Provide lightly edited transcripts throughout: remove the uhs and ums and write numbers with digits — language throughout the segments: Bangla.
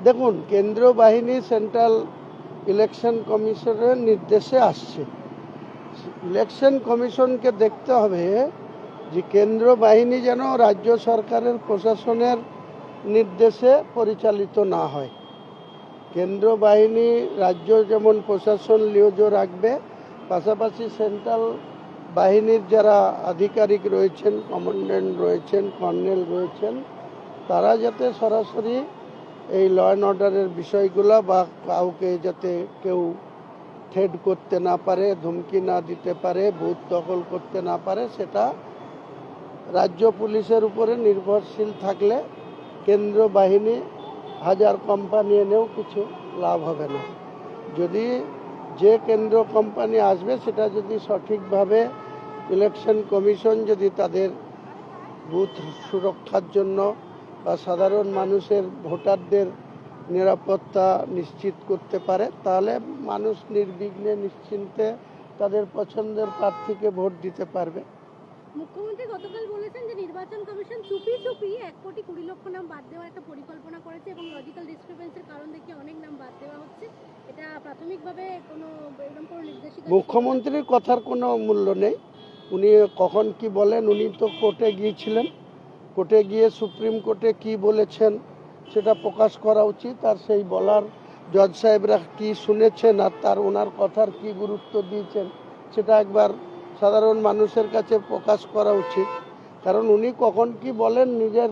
দেখুন, কেন্দ্রীয় বাহিনী সেন্ট্রাল ইলেকশন কমিশনের নির্দেশে আসছে। ইলেকশন কমিশনকে দেখতে হবে যে কেন্দ্রীয় বাহিনী যেন রাজ্য সরকারের প্রশাসনের নির্দেশে পরিচালিত না হয়। কেন্দ্রীয় বাহিনী রাজ্য যেমন প্রশাসন লিওজো রাখবে, পাশাপাশি সেন্ট্রাল বাহিনীর যারা আধিকারিক রয়েছেন, কমান্ড্যান্ট রয়েছেন, কর্নেল রয়েছেন, তারা যাতে সরাসরি এই ল অ্যান্ড অর্ডারের বিষয়গুলো বা কাউকে যাতে কেউ থ্রেট করতে না পারে, ধমকি না দিতে পারে, বুথ দখল করতে না পারে, সেটা রাজ্য পুলিশের উপরে নির্ভরশীল থাকলে কেন্দ্রীয় বাহিনী হাজার কোম্পানি এনেও কিছু লাভ হবে না। যদি যে কেন্দ্রীয় কোম্পানি আসবে সেটা যদি সঠিকভাবে ইলেকশন কমিশন যদি তাদের বুথ সুরক্ষার জন্য বা সাধারণ মানুষের ভোটারদের নিরাপত্তা নিশ্চিত করতে পারে, তাহলে মানুষ নির্বিঘ্নে নিশ্চিন্তে তাদের পছন্দের প্রার্থীকে ভোট দিতে পারবে। মুখ্যমন্ত্রী গতকাল বলেছেন যে নির্বাচন কমিশন চুপি চুপি 1,20,00,000 নাম বাদ দেওয়ার একটা পরিকল্পনা করেছে এবং লজিক্যাল ডিসক্রিপেন্সির কারণ দেখিয়ে অনেক নাম বাদ দেওয়া হচ্ছে। এটা প্রাথমিকভাবে কোনো এরকম কোনো নির্দেশিকা? মুখ্যমন্ত্রীর কথার কোনো মূল্য নেই। উনি কখন কি বলেন, উনি তো কোর্টে গিয়েছিলেন। কোর্টে গিয়ে সুপ্রিম কোর্টে কি বলেছেন সেটা প্রকাশ করা উচিত। আর সেই বলার জজ সাহেবরা কি শুনেছেন আর তার ওনার কথার কি গুরুত্ব দিয়েছেন সেটা একবার সাধারণ মানুষের কাছে প্রকাশ করা উচিত। কারণ উনি কখন কি বলেন, নিজের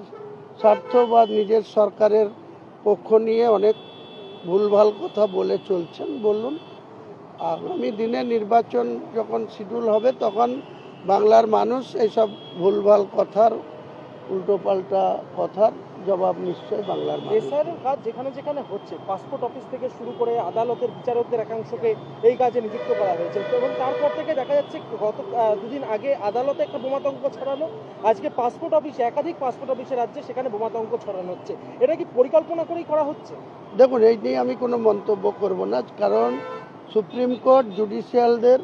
স্বার্থ বা নিজের সরকারের পক্ষ নিয়ে অনেক ভুলভাল কথা বলে চলছেন। বলুন, আগামী দিনে নির্বাচন যখন শিডিউল হবে তখন বাংলার মানুষ এইসব ভুলভাল কথার, উল্টোপাল্টা কথার জবাব নিশ্চয়ই বাংলার মানুষ। এসআইআরের কাজ যেখানে যেখানে হচ্ছে, পাসপোর্ট অফিস থেকে শুরু করে আদালতের বিচারকদের একাংশকে এই কাজে নিযুক্ত করা হয়েছে এবং তারপর থেকে দেখা যাচ্ছে গত দুদিন আগে আদালতে একটা বোমাতঙ্ক ছড়ানো, আজকে পাসপোর্ট অফিসে একাধিক পাসপোর্ট অফিসের রাজ্যে সেখানে বোমাতঙ্ক ছড়ানো হচ্ছে। এটা কি পরিকল্পনা করেই করা হচ্ছে? দেখুন, এই নিয়ে আমি কোনো মন্তব্য করব না, কারণ সুপ্রিম কোর্ট জুডিশিয়ালদের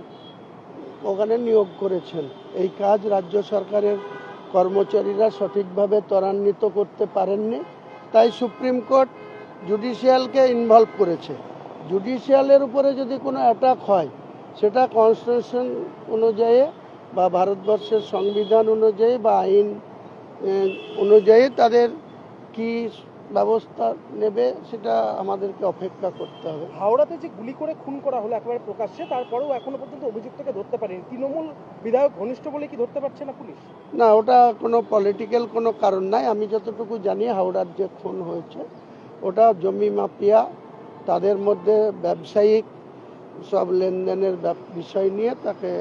ওখানে নিয়োগ করেছেন। এই কাজ রাজ্য সরকারের কর্মচারীরা সঠিকভাবে ত্বরান্বিত করতে পারেননি, তাই সুপ্রিম কোর্ট জুডিশিয়ালকে ইনভলভ করেছে। জুডিশিয়ালের উপরে যদি কোনো অ্যাটাক হয় সেটা কনস্টিটিউশন অনুযায়ী বা ভারতবর্ষের সংবিধান অনুযায়ী বা আইন অনুযায়ী তাদের কি ব্যবস্থা নেবে সেটা আমাদেরকে অপেক্ষা করতে হবে। হাওড়াতে যে গুলি করে খুন করা হলো একেবারে প্রকাশ্যে, তারপরেও এখনো পর্যন্ত অভিযুক্তকে ধরতে পারেনি। তৃণমূল বিধায়ক ঘনিষ্ঠ বলে কি ধরতে পারছে না পুলিশ? না, ওটা কোনো পলিটিক্যাল কোনো কারণ নাই। আমি যতটুকু জানি হাওড়ার যে খুন হয়েছে ওটা জমি মাফিয়া, তাদের মধ্যে ব্যবসায়িক সব লেনদেনের বিষয় নিয়ে তাকে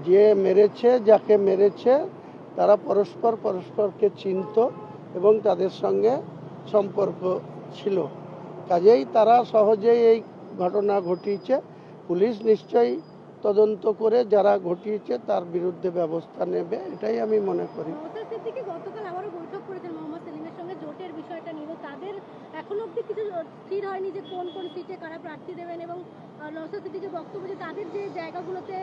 যে মেরেছে, যাকে মেরেছে তারা পরস্পরকে চিনত এবং তাদের সঙ্গে সম্পর্ক ছিল। কাজেই তারা সহজেই এই ঘটনা ঘটিয়েছে। পুলিশ নিশ্চয়ই তদন্ত করে যারা ঘটিয়েছে তার বিরুদ্ধে ব্যবস্থা নেবে, এটাই আমি মনে করি। গতকাল আবারও বৈঠক করেছেন মোহাম্মদ সেলিমের সঙ্গে জোটের বিষয়টা নিয়ে। তাদের এখনো অব্দি কিছু স্থির হয়নি যে কোন কোন সিটে কারা প্রার্থী দেবেন এবং নওশাদ সিদ্দিকীর বক্তব্য যে তাদের যে জায়গাগুলোতে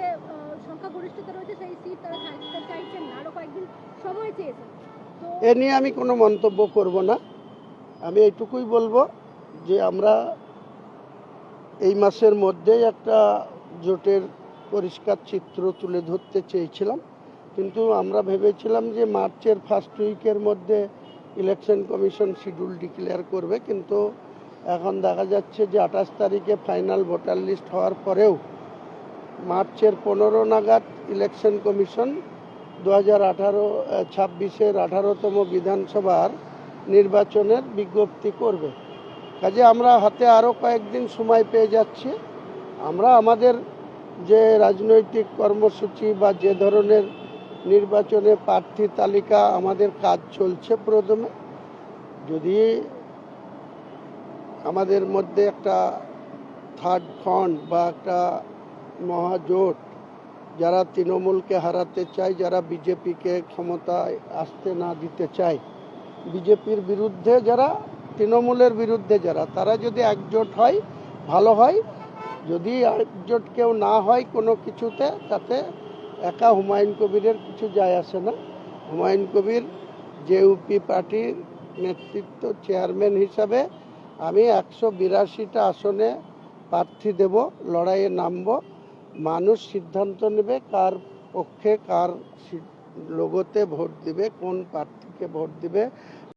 সংখ্যাগরিষ্ঠতা রয়েছে সেই সিট তারা ছাড়তে চাইছেন না, আরও কয়েকদিন সময় চেয়েছেন। তো এ নিয়ে আমি কোনো মন্তব্য করব না। আমি এইটুকুই বলবো যে আমরা এই মাসের মধ্যেই একটা জোটের পরিষ্কার চিত্র তুলে ধরতে চেয়েছিলাম, কিন্তু আমরা ভেবেছিলাম যে মার্চের ফার্স্ট উইকের মধ্যে ইলেকশন কমিশন শিডিউল ডিক্লেয়ার করবে, কিন্তু এখন দেখা যাচ্ছে যে 28 তারিখে ফাইনাল ভোটার লিস্ট হওয়ার পরেও মার্চের 15 নাগাদ ইলেকশন কমিশন 2026-এর 18তম বিধানসভার নির্বাচনের বিজ্ঞপ্তি করবে। কাজে আমরা হাতে আরও কয়েকদিন সময় পেয়ে যাচ্ছি। আমরা আমাদের যে রাজনৈতিক কর্মসূচি বা যে ধরনের নির্বাচনে প্রার্থী তালিকা আমাদের কাজ চলছে, প্রথমে যদি আমাদের মধ্যে একটা থার্ড ফ্রন্ট বা একটা মহাজোট যারা তৃণমূলকে হারাতে চায়, যারা বিজেপিকে ক্ষমতায় আসতে না দিতে চায়, বিজেপির বিরুদ্ধে যারা, তৃণমূলের বিরুদ্ধে যারা, তারা যদি একজোট হয় ভালো হয়। যদি একজোট কেউ না হয় কোনো কিছুতে, তাতে একা হুমায়ুন কবিরের কিছু যায় আসে না। হুমায়ুন কবির জেইউপি পার্টির নেতৃত্ব চেয়ারম্যান হিসাবে আমি 182টা আসনে প্রার্থী দেব, লড়াইয়ে নামব। মানুষ সিদ্ধান্ত নেবে কার পক্ষে কার লোগোতে ভোট দিবে, কোন প্রার্থীকে ভোট দিবে।